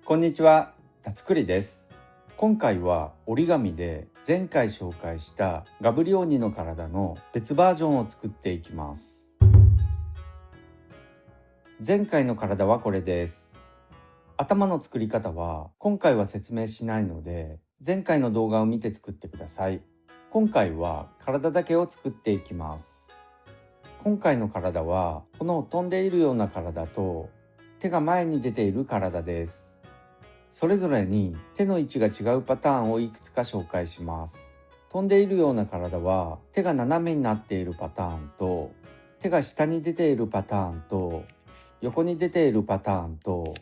こんにちは、たつくりです。今回は折り紙で前回紹介したガブリオーニの体の別バージョンを作っていきます。前回の体はこれです。頭の作り方は今回は説明しないので、前回の動画を見て作ってください。今回は体だけを作っていきます。今回の体はこの飛んでいるような体と手が前に出ている体です。それぞれに手の位置が違うパターンをいくつか紹介します。飛んでいるような体は手が斜めになっているパターンと、手が下に出ているパターンと、横に出ているパターンと、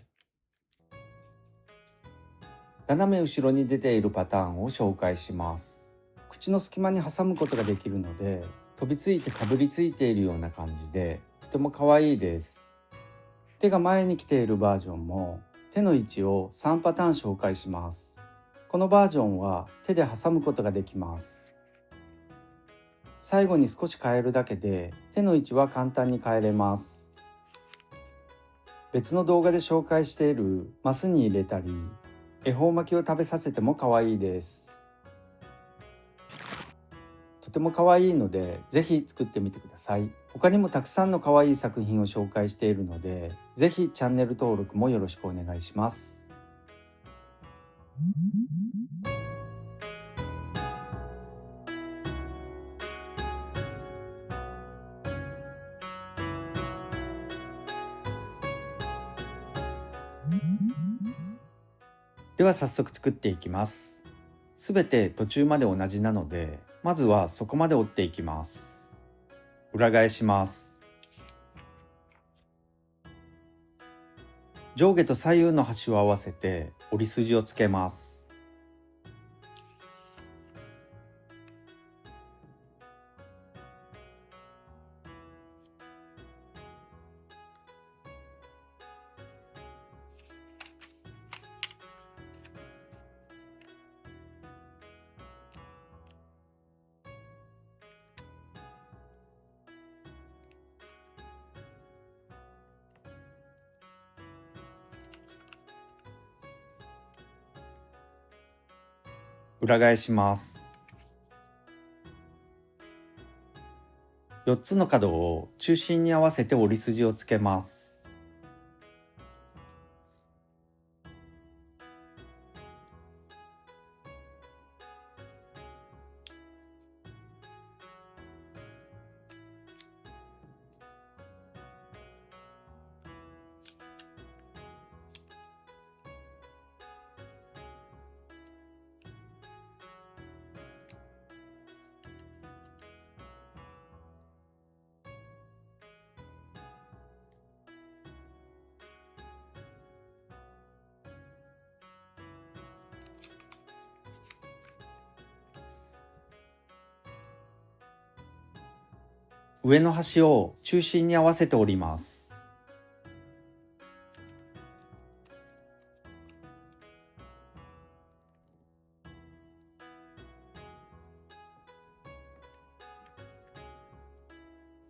斜め後ろに出ているパターンを紹介します。口の隙間に挟むことができるので、飛びついてかぶりついているような感じで、とても可愛いです。手が前に来ているバージョンも、手の位置を3パターン紹介します。このバージョンは手で挟むことができます。最後に少し変えるだけで手の位置は簡単に変えれます。別の動画で紹介しているマスに入れたり、恵方巻きを食べさせても可愛いです。とても可愛いので、ぜひ作ってみてください。他にもたくさんの可愛い作品を紹介しているので、ぜひチャンネル登録もよろしくお願いします。では早速作っていきます。すべて途中まで同じなので、まずはそこまで折っていきます。裏返します。上下と左右の端を合わせて折り筋をつけます。裏返します。4つの角を中心に合わせて折り筋をつけます。上の端を中心に合わせて折ります。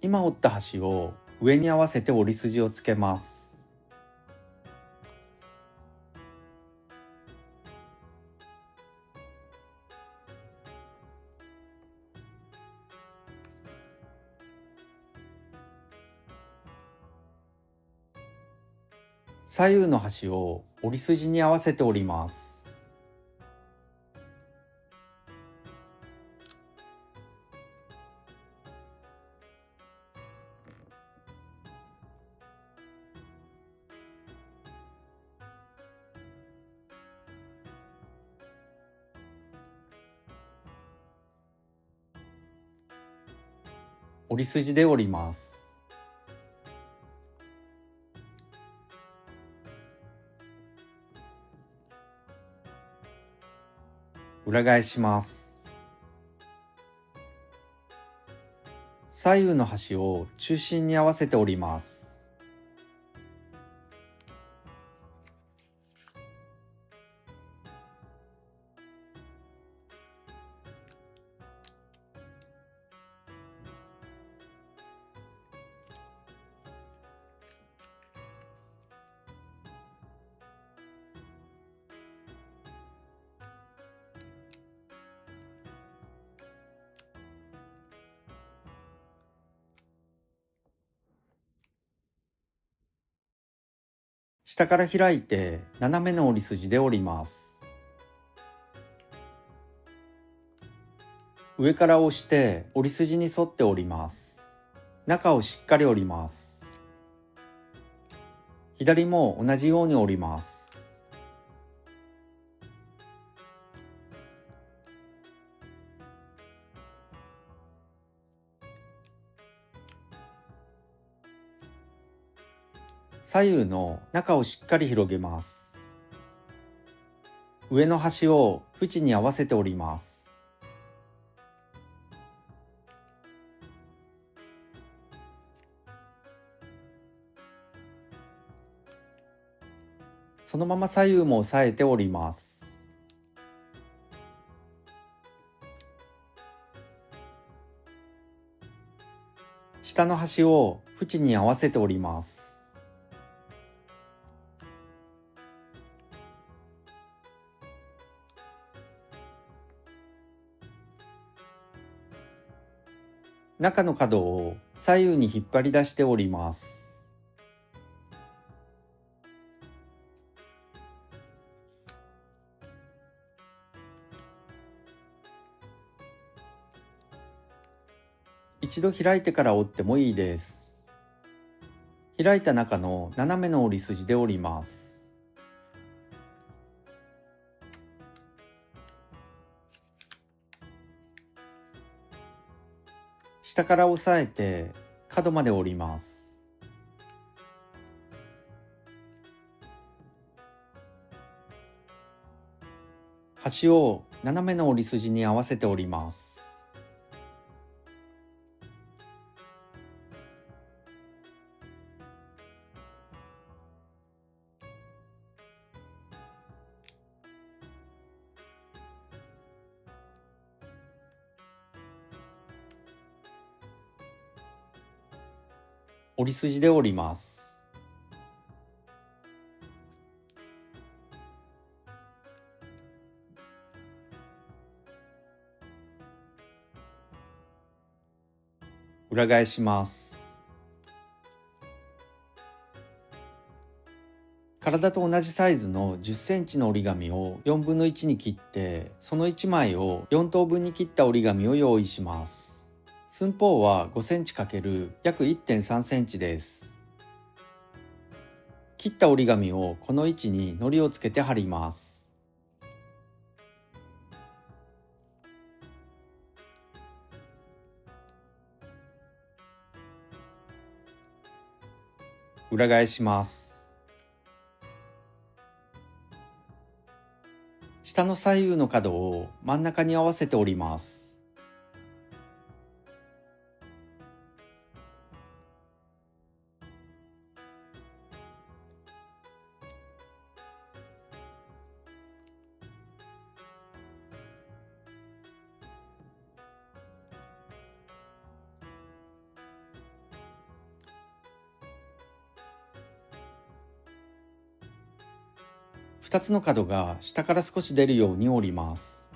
今折った端を上に合わせて折り筋をつけます。左右の端を折り筋に合わせて折ります。折り筋で折ります。裏返します。左右の端を中心に合わせて折ります。下から開いて斜めの折り筋で折ります。上から押して折り筋に沿って折ります。中をしっかり折ります。左も同じように折ります。左右の中をしっかり広げます。上の端を縁に合わせて折ります。そのまま左右も押さえて折ります。下の端を縁に合わせて折ります。中の角を左右に引っ張り出して折ります。一度開いてから折ってもいいです。開いた中の斜めの折り筋で折ります。下から押さえて角まで折ります。端を斜めの折り筋に合わせて折ります。折り筋で折ります。裏返します。体と同じサイズの10センチの折り紙を4分の1に切って、その1枚を4等分に切った折り紙を用意します。寸法は5センチ×約 1.3 センチです。切った折り紙をこの位置に糊をつけて貼ります。裏返します。下の左右の角を真ん中に合わせて折ります。2つの角が下から少し出るように折ります。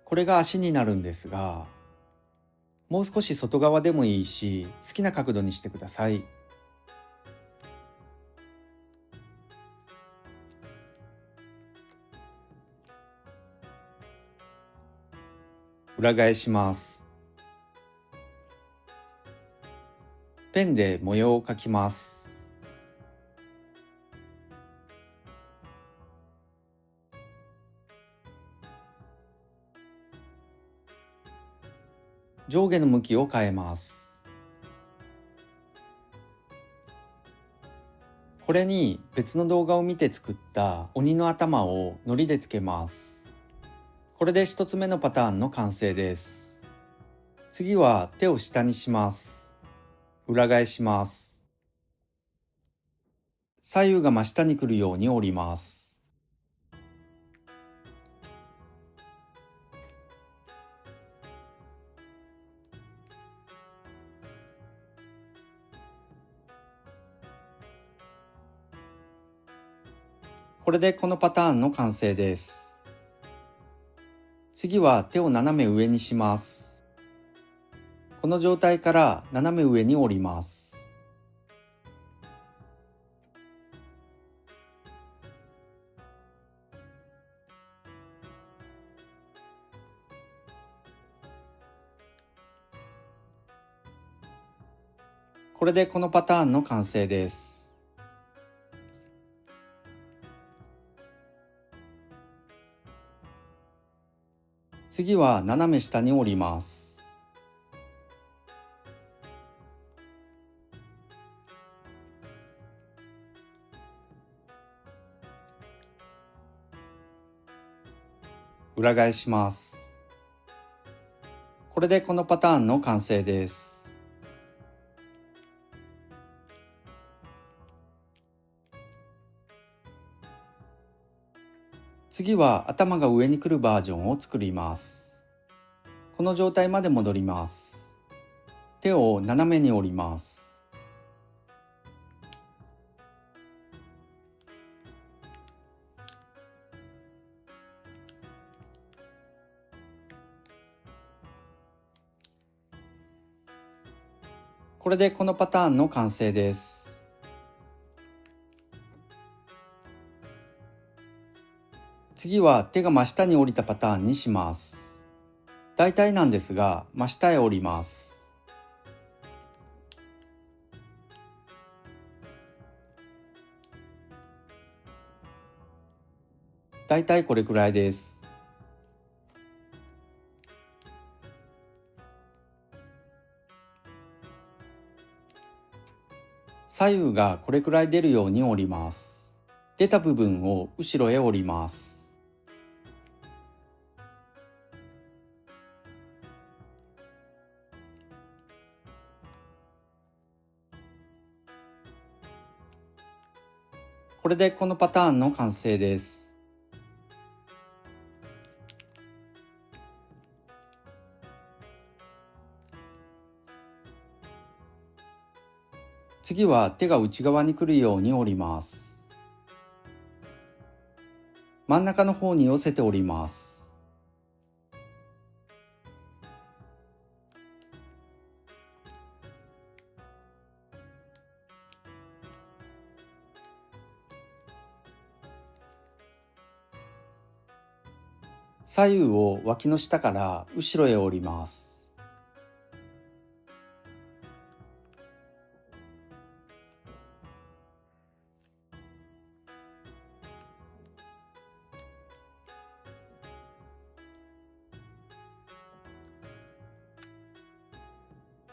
これが足になるんですが、もう少し外側でもいいし、好きな角度にしてください。裏返します。ペンで模様を描きます。上下の向きを変えます。これに別の動画を見て作った鬼の頭を糊でつけます。これで一つ目のパターンの完成です。次は手を下にします。裏返します。左右が真下に来るように折ります。これでこのパターンの完成です。次は手を斜め上にします。この状態から斜め上に折ります。これでこのパターンの完成です。次は斜め下に折ります。裏返します。これでこのパターンの完成です。次は頭が上に来るバージョンを作ります。この状態まで戻ります。手を斜めに折ります。これでこのパターンの完成です。次は手が真下に降りたパターンにします。大体なんですが、真下へ降ります。大体これくらいです。左右がこれくらい出るように折ります。出た部分を後ろへ折ります。これでこのパターンの完成です。次は手が内側に来るように折ります。真ん中の方に寄せて折ります。左右を脇の下から後ろへ折ります。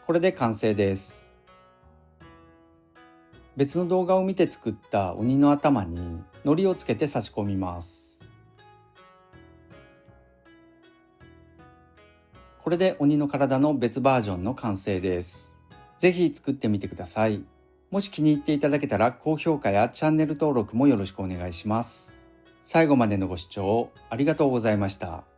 これで完成です。別の動画を見て作った鬼の頭に糊をつけて差し込みます。これで鬼の体の別バージョンの完成です。ぜひ作ってみてください。もし気に入っていただけたら高評価やチャンネル登録もよろしくお願いします。最後までのご視聴ありがとうございました。